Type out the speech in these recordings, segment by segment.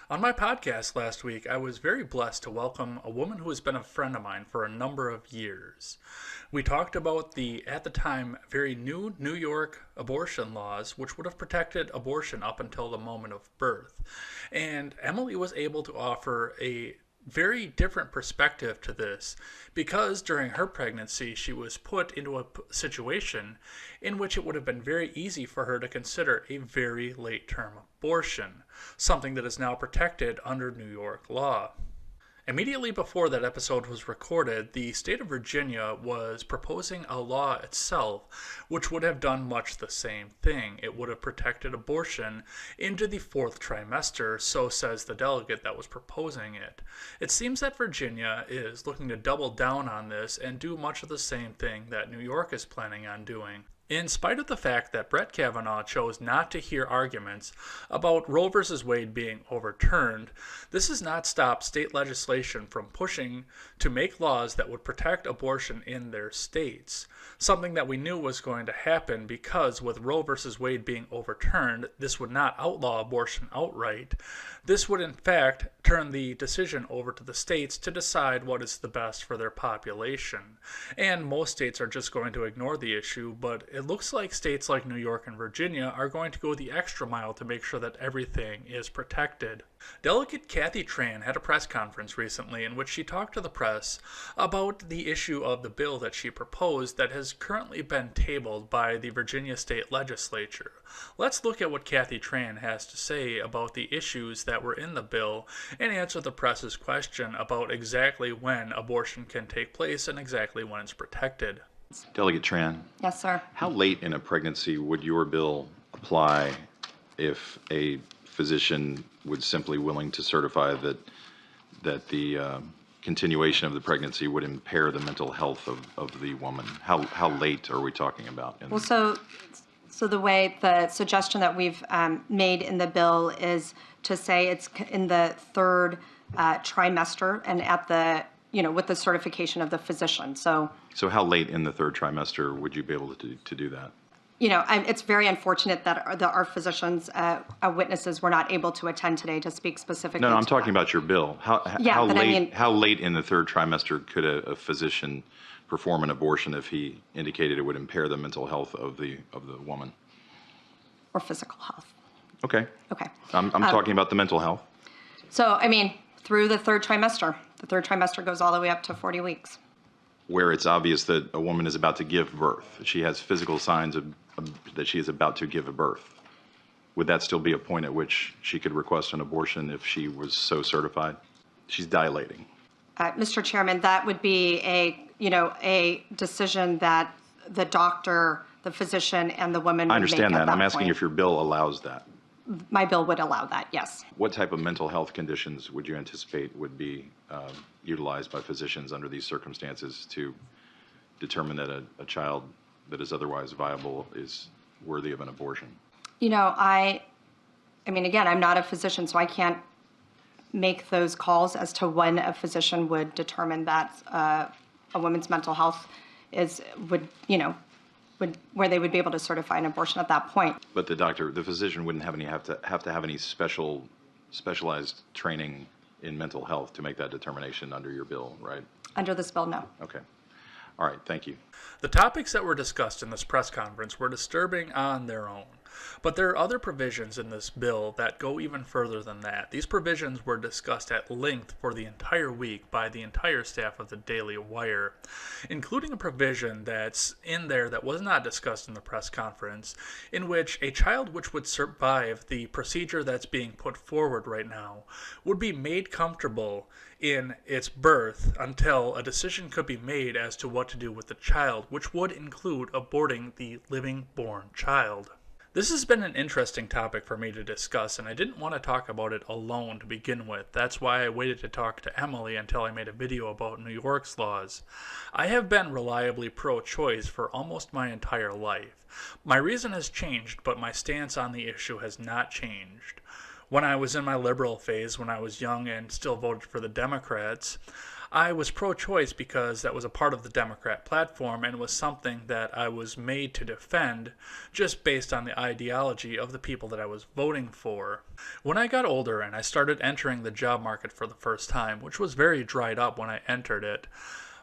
On my podcast last week, I was very blessed to welcome a woman who has been a friend of mine for a number of years. We talked about the, at the time, very new New York abortion laws, which would have protected abortion up until the moment of birth. And Emily was able to offer a very different perspective to this because during her pregnancy she was put into a situation in which it would have been very easy for her to consider a very late term abortion, something that is now protected under New York law. Immediately before that episode was recorded, the state of Virginia was proposing a law itself which would have done much the same thing. It would have protected abortion into the fourth trimester, so says the delegate that was proposing it. It seems that Virginia is looking to double down on this and do much of the same thing that New York is planning on doing. In spite of the fact that Brett Kavanaugh chose not to hear arguments about Roe v. Wade being overturned, this has not stopped state legislation from pushing to make laws that would protect abortion in their states. Something that we knew was going to happen because with Roe v. Wade being overturned, this would not outlaw abortion outright. This would in fact turn the decision over to the states to decide what is the best for their population. And most states are just going to ignore the issue, but it looks like states like New York and Virginia are going to go the extra mile to make sure that everything is protected. Delegate Kathy Tran had a press conference recently in which she talked to the press about the issue of the bill that she proposed that has currently been tabled by the Virginia State Legislature. Let's look at what Kathy Tran has to say about the issues that were in the bill and answer the press's question about exactly when abortion can take place and exactly when it's protected. Delegate Tran. Yes, sir. How late in a pregnancy would your bill apply if a physician was simply willing to certify that the continuation of the pregnancy would impair the mental health of the woman? How late are we talking about? Well, so the way the suggestion that we've made in the bill is to say it's in the third trimester and at the with the certification of the physician. So how late in the third trimester would you be able to do that? It's very unfortunate that our physicians, witnesses, were not able to attend today to speak specifically. No, I'm talking that. About your bill. How late in the third trimester could a physician perform an abortion if he indicated it would impair the mental health of the woman? Or physical health. Okay. Okay. I'm talking about the mental health. So, through the third trimester. The third trimester goes all the way up to 40 weeks. Where it's obvious that a woman is about to give birth. She has physical signs that she is about to give a birth. Would that still be a point at which she could request an abortion if she was so certified? She's dilating. Mr. Chairman, that would be a decision that the doctor, the physician, and the woman would I understand make at that. I'm that asking point. if your bill allows that. My bill would allow that, yes. What type of mental health conditions would you anticipate would be utilized by physicians under these circumstances to determine that a child that is otherwise viable is worthy of an abortion? Again, I'm not a physician, so I can't make those calls as to when a physician would determine that a woman's mental health where they would be able to certify an abortion at that point. But the physician wouldn't have to have any specialized training in mental health to make that determination under your bill, right? Under this bill, no. Okay. All right, thank you. The topics that were discussed in this press conference were disturbing on their own, but there are other provisions in this bill that go even further than that. These provisions were discussed at length for the entire week by the entire staff of the Daily Wire, including a provision that's in there that was not discussed in the press conference, in which a child which would survive the procedure that's being put forward right now would be made comfortable in its birth until a decision could be made as to what to do with the child, which would include aborting the living born child. This has been an interesting topic for me to discuss, and I didn't want to talk about it alone to begin with. That's why I waited to talk to Emily until I made a video about New York's laws. I have been reliably pro-choice for almost my entire life. My reason has changed, but my stance on the issue has not changed. When I was in my liberal phase, when I was young and still voted for the Democrats, I was pro-choice because that was a part of the Democrat platform and was something that I was made to defend just based on the ideology of the people that I was voting for. When I got older and I started entering the job market for the first time, which was very dried up when I entered it,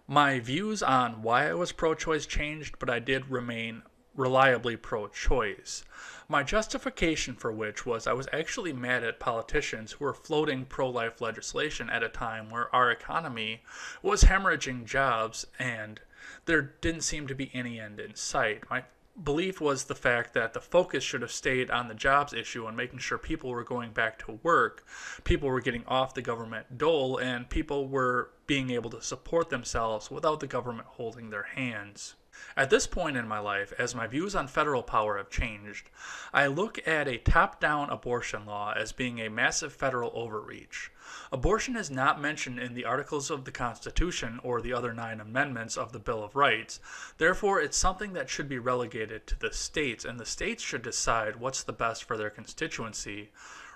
my views on why I was pro-choice changed, but I did remain reliably pro-choice. My justification for which was I was actually mad at politicians who were floating pro-life legislation at a time where our economy was hemorrhaging jobs and there didn't seem to be any end in sight. My belief was the fact that the focus should have stayed on the jobs issue and making sure people were going back to work, people were getting off the government dole, and people were being able to support themselves without the government holding their hands. At this point in my life, as my views on federal power have changed, I look at a top-down abortion law as being a massive federal overreach. Abortion is not mentioned in the Articles of the Constitution or the other 9 amendments of the Bill of Rights. Therefore, it's something that should be relegated to the states, and the states should decide what's the best for their constituency,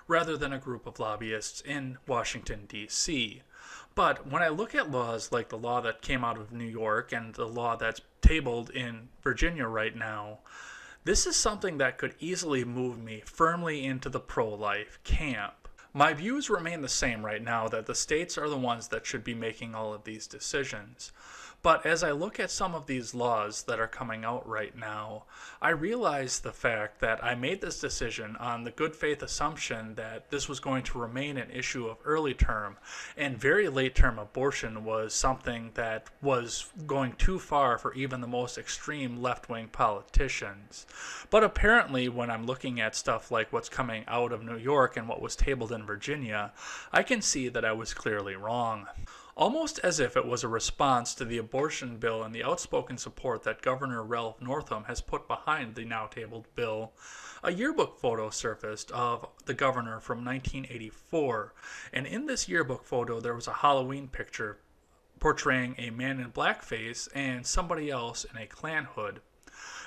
rather than a group of lobbyists in Washington, D.C. But when I look at laws like the law that came out of New York and the law that's tabled in Virginia right now, this is something that could easily move me firmly into the pro-life camp. My views remain the same right now, that the states are the ones that should be making all of these decisions. But as I look at some of these laws that are coming out right now, I realize the fact that I made this decision on the good faith assumption that this was going to remain an issue of early term, and very late term abortion was something that was going too far for even the most extreme left-wing politicians. But apparently when I'm looking at stuff like what's coming out of New York and what was tabled in Virginia, I can see that I was clearly wrong. Almost as if it was a response to the abortion bill and the outspoken support that Governor Ralph Northam has put behind the now tabled bill, a yearbook photo surfaced of the governor from 1984, and in this yearbook photo there was a Halloween picture portraying a man in blackface and somebody else in a Klan hood.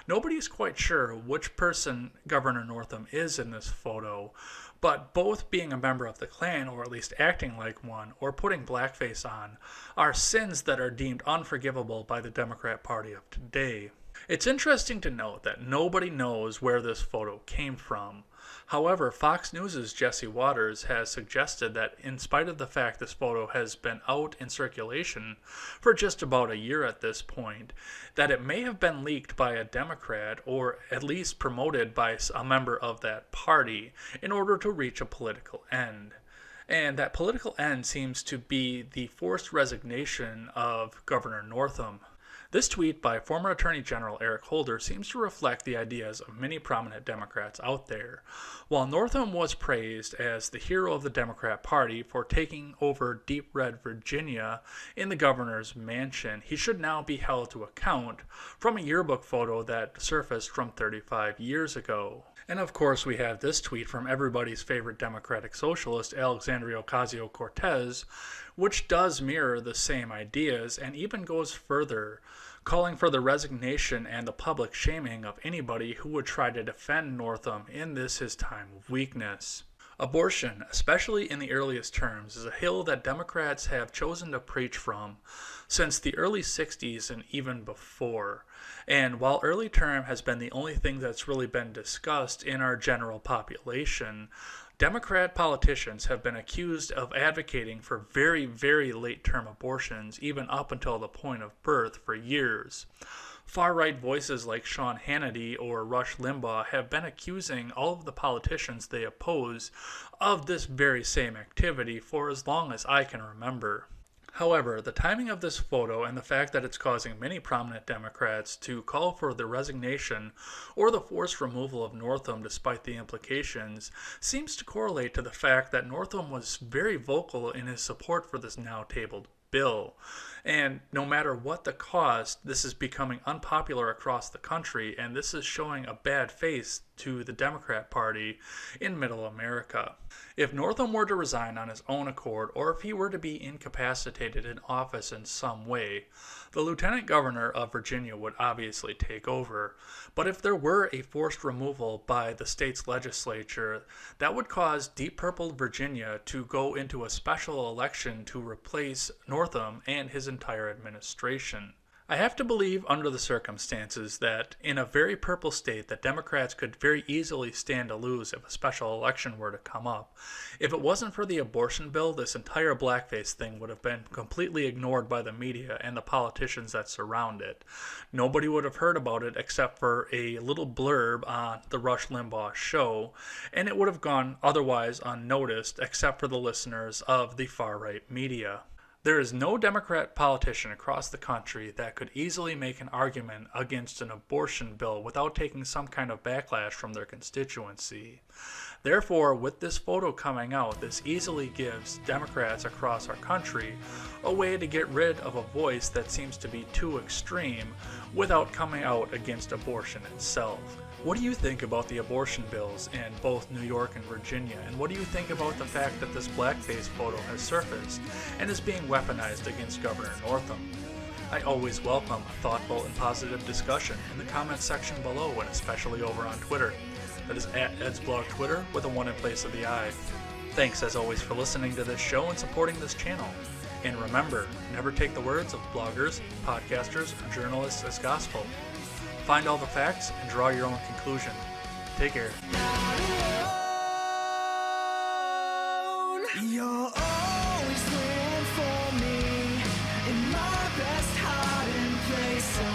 Nobody is quite sure which person Governor Northam is in this photo, but both being a member of the Klan, or at least acting like one, or putting blackface on, are sins that are deemed unforgivable by the Democrat Party of today. It's interesting to note that nobody knows where this photo came from. However, Fox News' Jesse Waters has suggested that in spite of the fact this photo has been out in circulation for just about a year at this point, that it may have been leaked by a Democrat or at least promoted by a member of that party in order to reach a political end. And that political end seems to be the forced resignation of Governor Northam. This tweet by former Attorney General Eric Holder seems to reflect the ideas of many prominent Democrats out there. While Northam was praised as the hero of the Democrat Party for taking over deep red Virginia in the governor's mansion, he should now be held to account from a yearbook photo that surfaced from 35 years ago. And of course we have this tweet from everybody's favorite Democratic socialist, Alexandria Ocasio-Cortez, which does mirror the same ideas and even goes further, calling for the resignation and the public shaming of anybody who would try to defend Northam in this his time of weakness. Abortion, especially in the earliest terms, is a hill that Democrats have chosen to preach from since the early 60s and even before. And while early term has been the only thing that's really been discussed in our general population, Democrat politicians have been accused of advocating for very, very late-term abortions, even up until the point of birth, for years. Far-right voices like Sean Hannity or Rush Limbaugh have been accusing all of the politicians they oppose of this very same activity for as long as I can remember. However, the timing of this photo and the fact that it's causing many prominent Democrats to call for the resignation or the forced removal of Northam despite the implications seems to correlate to the fact that Northam was very vocal in his support for this now tabled bill. And no matter what the cost, this is becoming unpopular across the country, and this is showing a bad face to the Democrat Party in Middle America. If Northam were to resign on his own accord, or if he were to be incapacitated in office in some way, the Lieutenant Governor of Virginia would obviously take over. But if there were a forced removal by the state's legislature, that would cause Deep Purple Virginia to go into a special election to replace Northam Northam and his entire administration. I have to believe under the circumstances that in a very purple state that Democrats could very easily stand to lose if a special election were to come up. If it wasn't for the abortion bill, this entire blackface thing would have been completely ignored by the media and the politicians that surround it. Nobody would have heard about it except for a little blurb on the Rush Limbaugh show, and it would have gone otherwise unnoticed except for the listeners of the far-right media. There is no Democrat politician across the country that could easily make an argument against an abortion bill without taking some kind of backlash from their constituency. Therefore, with this photo coming out, this easily gives Democrats across our country a way to get rid of a voice that seems to be too extreme without coming out against abortion itself. What do you think about the abortion bills in both New York and Virginia? And what do you think about the fact that this blackface photo has surfaced and is being weaponized against Governor Northam? I always welcome thoughtful and positive discussion in the comments section below, and especially over on Twitter. That is at EdsBlog Twitter with a 1 in place of the I. Thanks as always for listening to this show and supporting this channel. And remember, never take the words of bloggers, podcasters, or journalists as gospel. Find all the facts and draw your own conclusion. Take care. You're always there for me in my best hiding place.